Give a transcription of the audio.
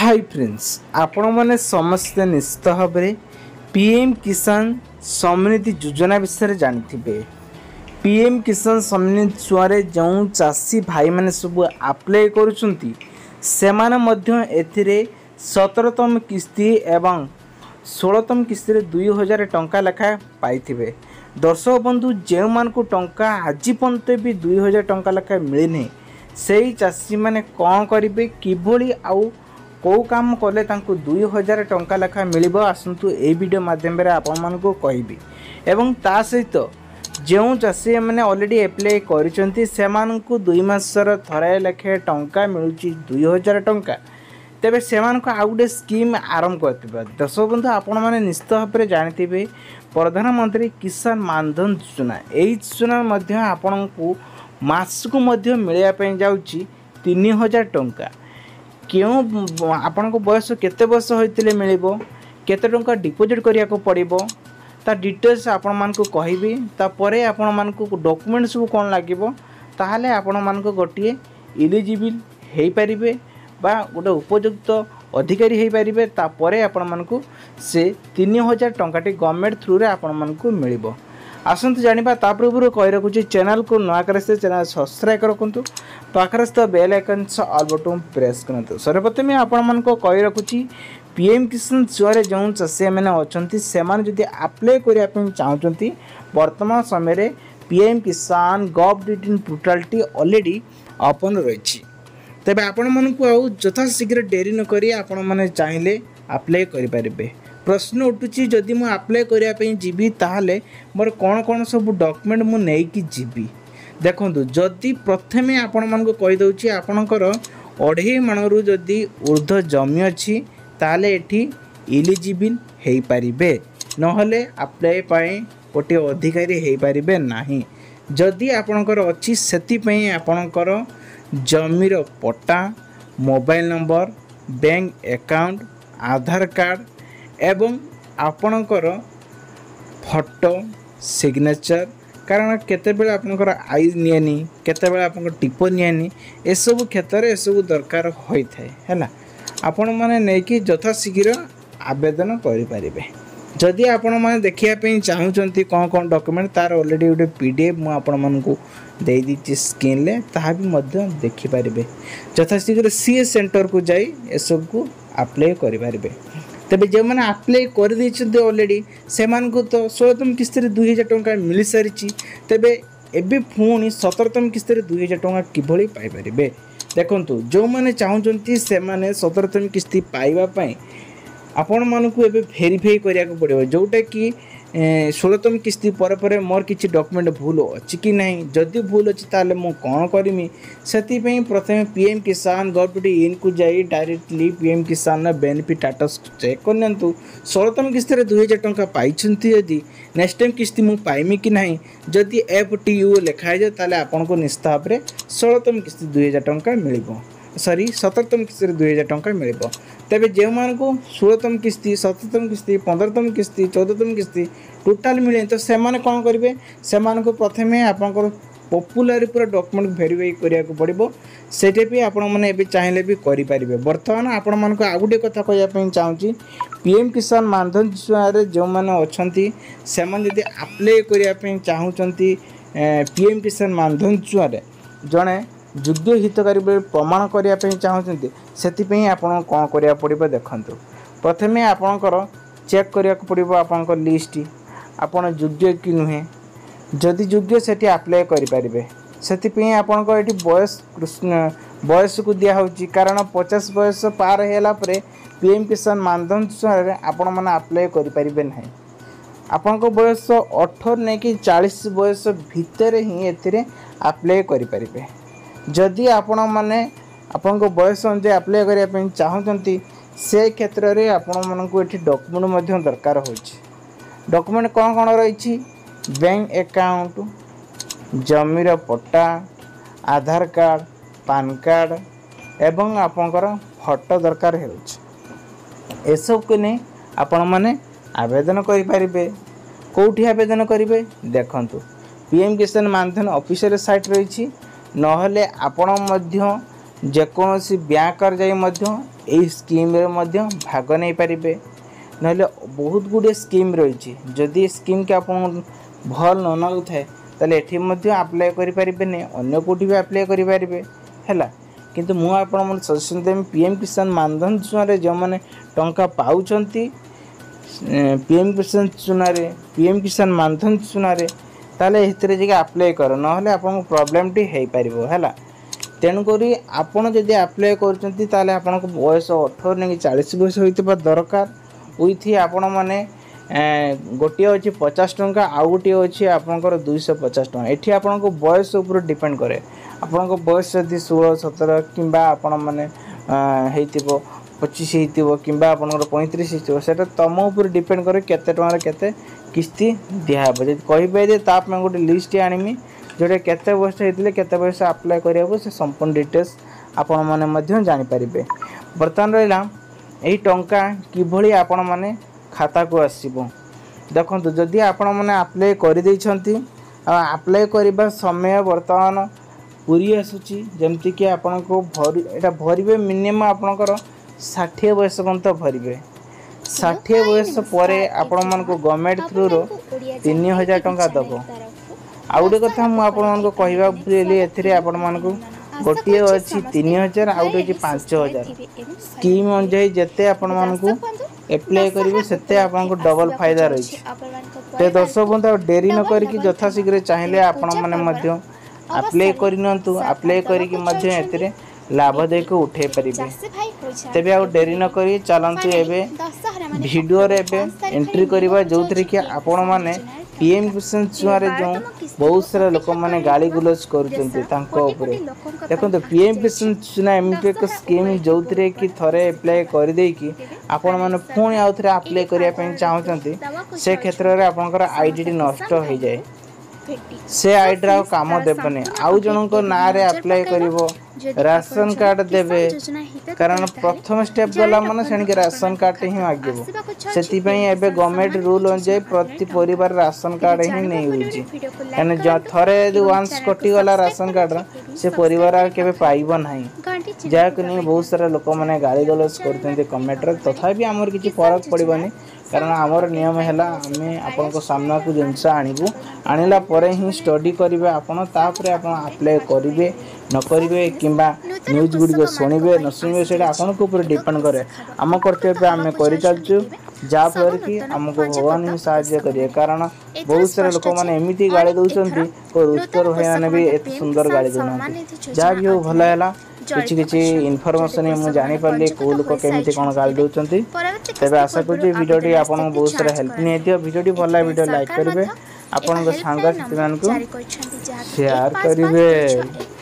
Hi friends, आपण मैंने समस्ते निश्चित भाव में पीएम किसान समृद्धि योजना विषय जानते। पीएम किसान समृद्धि छुआरे जो चाषी भाई मैंने सब अप्लाई करुँच से 17तम किस्ती एवं 16तम किस्ती 2000 टंका लेखा पाई। दर्शक बंधु जो मान को टंका आज पर्यंत भी 2000 टंका लेखा मिलनी से चाषी मैंने कौन करेंगे किभली आउ कौ काम कले 2000 टंका लेखा मिल आसतु ये वीडियो माध्यम आपण मानक कहबी एवं ता सहित जो चाषी मैंने ऑलरेडी एप्लाई कर 2 मासर थराए लेखे टंका मिलूँ 2000 टंका तेरे से आउ गोटे स्कीम आरंभ कर। दर्शक बंधु आपण मैंने निश्चित भाव में जानते प्रधानमंत्री किसान मानधन योजना यही योजना आपण को मासक मिलवाई जाऊँगी 3000 टंका। क्यों आपण को बयस केते वर्ष होइतिले मिलिबो केते टंका डिपोजिट करिया को पड़िबो ता डिटेल्स आपण मान को कहबी तापरे आपण मान को डॉक्यूमेंट सब कोन लागिबो ताहाले आपण मान को गोटिए एलिजिबल हेई परिबे बा गोटे उपयुक्त अधिकारी हेई परिबे तापरे आपण मान को से 3000 टंकाटी गवर्नमेंट थ्रू रे आपण मान को मिलिबो। आसतु जानिबा ता पूर्व कहि रखुची चैनल को नया करे से चैनल सब्सक्राइब करकंतु पाखरस तो बेल आइकन से ऑल बटन प्रेस करंतु। सर्वप्रथम आपण मन को कहि रखुची पीएम किसान छुआरे जो चाषी मैंने अच्छा से जदि अप्लाई करने चाहते वर्तमान समय पीएम किसान gov.in पोर्टालटी ऑलरेडी ओपन रही तेज आपण मन को आउ यथाशीघ्र डेरी न करी आपण मैंने चाहिए अप्लाई करें। प्रश्न उठुची जदि मु अप्लाई करने जीवी ताहले मोर कौन कौन सब डॉक्यूमेंट मु नेकी जीवी देखु जदि प्रथमे आपण मन को कहि दउची आपणकर 2.5 माणरू जदि ऊर्ध्व जमी अच्छी ताहले एठी एलिजिबल हेई परिबे नहले अप्लाई पाए गोटे अधिकारी हेई परिबे नाही। जदि आपणकर अच्छी सेति पई आपणकर जमीर पट्टा मोबाइल नंबर बैंक अकाउंट आधार कार्ड एवं आपणकर फोटो सिग्नेचर कारण केतेबेले आपणकर आई नियानी केतेबेले आपणकर टिप नियानी ए सब क्षेत्र में सब दरकार होता है आपण माने नेकी यथाशीघ्र आवेदन करें। जदि आपण माने देखिया चाहूँगी कौन कौन डॉक्यूमेंट तार ऑलरेडी गोटे पीडीएफ मुझे आपण मानू दे दी स्क्रीन ले ताहा भी मध्य देखिपारे यथाशीघ्र सीए सेंटर को जाई ए सब को अप्लाई करें। तेबे जो मैंने अप्लाई कर ऑलरेडी से तो 16तम किस्ती 2000 टंका मिल सारी तेबे एबे पुणी 17तम किस्ती 2000 टंका किभली पाई परिबे देखंतु जो मैंने चाहूँगी से 17तम किस्ती पाइबापी आपण मानक एबे वेरीफाई करिया को पड़ो जोटा कि 16तम किस्ती पर मोर किसी डॉक्यूमेंट भूल अच्छी कि नहीं जदि भूल अच्छी ताले मु कौन करमी से प्रथम पीएम किसान gov.in को जाई डायरेक्टली पीएम किसान बेनिफिट स्टेटस चेक करनियंतु 16तम किस्ती 2000 टंका पाइछंती यदि नेक्स्ट टाइम किस्ती मु पाइमी कि नहीं जदि FTU लिखाई जाए ताले आपन को निश्चित भाव में 16तम किस्ती 2000 टंका मिलिबो सॉरी 17तम किस्ती 2000 टंका मिलिबो। तेबे जो मान को 16तम किस्ती 17तम किस्ती 15तम किस्ती 14तम किस्ती टोटाल मिले तो से माने कौन करेंगे से को प्रथमे आपंकर पॉपुलर पूरा डॉक्यूमेंट वेरीफाई करिया को पड़ो सेटे भी आपण मैंने एबे चाहिए भी करें। बर्तमान आपण मान को आ गोटे कथा कहवाई चाहूँगी पीएम किसान मानधन योजना जो मैंने अच्छा से जदि अप्लाई करने चाहूँगी पीएम किसान मानधन योजना जड़े योग्य हितकारी प्रमाण करने चाहते से आपन कौन करा पड़ो देखु प्रथमे आपणकर चेक करा पड़ो आपंकर लिस्ट आपन योग्य कि नुहे जदि योग्य से अप्लाई करें से आपंकर ये बयस को दिखाई कारण 50 बयस पार होला पीएम किसान मानधन योजना आपण मैंने अप्लाई करें ना आपण बयस 18 नहीं कि 40 बयस भितर ही अप्लाई करें। जदि आपण माने आपण बयस अनुसार अप्लाई करने चाहते से क्षेत्र में आपण मानक ये डॉक्यूमेंट दरकार हो डॉक्यूमेंट कौन कौन रही बैंक अकाउंट जमीर पट्टा आधार कार्ड पान कार्ड एवं आपंकर फोटो दरकार हो सब को नहीं आपण माने आवेदन करें। कौटी आवेदन करेंगे देखंतु पीएम किसान मानधन ऑफिशियल साइट रही नहले आपण जेकोसी ब्यांकर जाई मध्य एही स्कीम रे मध्य भाग नहीं पारिबे नहले बहुत गुडे स्कीम रही जदि स्कीम के आपन भल न नाउ थाए ताले एठी मध्य अप्लाई करि पारिबे ने अन्य कोठी भी अप्लाई करि पारिबे हैला किंतु मु आपन मन सजेशन देम पीएम किसान मानधन योजना रे जो माने टंका पाउचंती पीएम किसान योजना रे पीएम किसान मानधन योजना रे ताले एथिरे जे अप्लाई कर नहले आपन प्रॉब्लम टी हेई पारिबो हैला तेणु करी आपण जदि अप्लाई करचंती ताले आपन को बयस 18 ने 40 वर्ष होइतबा दरकार उइथि आपण माने गोटे अच्छी 50 टंका आउ गोटे अच्छी आपंकर 250 टंका एठी आपन को बयस ऊपर डिपेंड करे आपन को बयस यदि 16 17 किंबा आपण माने हेइतिबो 25 हेइतिबो किंबा आपनकर 35 हेइतिबो सेटा तम ऊपर डिपेंड करे केते टंका केते किस्ती दियाबो जदि कहिबे जे ताप में गोटे लिस्ट आनिमी जोटे केते वर्ष हेतिले केते वर्ष अप्लाई करियाबो से संपूर्ण डिटेल्स आपण माने मध्य जानि परिबे वर्तमान रहिला एही टंका किभली आपण माने खाता को आसीबो देखंतु जदि आपण माने अप्लाई करि दैछंती अप्लाई करिबा समय वर्तमान पूरी आसुची जेमति कि आपण को एटा भरिबे मिनिमम आपनकर 60 वर्ष पर्यंत भरिबे 60 वर्ष परे आपण मान को गवर्नमेंट थ्रू रो 3000 टंका दबो आउडे कथा मु आपण मान को कहबा बुझेली एथिरे आपण मान को गोटे अछि 3000 आउडे अछि 5000 स्कीम अनुसार जते आपण मान को एप्लाई करिवे सेते आपण को डबल फायदा रही ते दर्शक बंधु डेरी न करी कि यथा शीघ्र चाहिले आपण माने मध्य अप्लाई करिनंतु अप्लाई करी कि मध्य एथिरे लाभदायक उठे परिबे तेबे आ डेरी न करी चलंतु एबे वीडियो रे एबे एंट्री करबा जोथरे कि आपण माने पीएम किसान योजना रे जो बहुत सारा लोक माने गाली गुलज करूचंती तांको ऊपर देखंतु पीएम किसान योजना एमपी एक स्कीम जोथरे कि थरे अप्लाई कर दे कि आपण माने पुणी आउथरे अप्लाई करिया पे चाहउचंती से क्षेत्र रे आपनकर आईडी नष्ट हो जाए से आईडी काम देबने आउ जनक ना रे अप्लाई करिवो राशन कार्ड देबे कारण प्रथम स्टेप गला माने सेन के राशन कार्ड ही आगेबो सेति पई एबे गवर्नमेंट रूल अनुसार प्रति परिवार राशन कार्ड ही नहीं होची एने थरे यदि वंस कटि गला राशन कार्ड से परिवार केबे पाइबो नाही जाक नहीं बहुत सारा लोक माने गाली गलस करते कमेंट रे तथापि हमर किछि फरक पड़िबनी कारण आमर नियम है आम आपण को सामना को जिनस आणबू आणला परे ही स्टडी करेंगे आपण तापर आपण अप्लाई करेंगे न करेंगे किंबा न्यूज गुड़ी शुणवे न शुणवे से आपण को ऊपर डिपेंड करे आम कर्तव्य आम कर चलचु जहाँफल कि आमको भगवान ही साहाय्य करेंगे कारण बहुत सारे लोक मैंने एमती गाड़ी दौरान रुचकर भाई मैंने भी एत सुंदर गाड़ी देना जहाँ भी हो भल है किसी इनफॉरमेशन मुझे जानी पार्ली कौ लोक केमी कौन गाड़ी दौरान तेज आशा करुँच भिडियोटी आपको बहुत सारा हेल्प नहीं भिडियोटी भल भिडियो लाइक करेंगे आपण सांग साथी मान को शेयर करेंगे।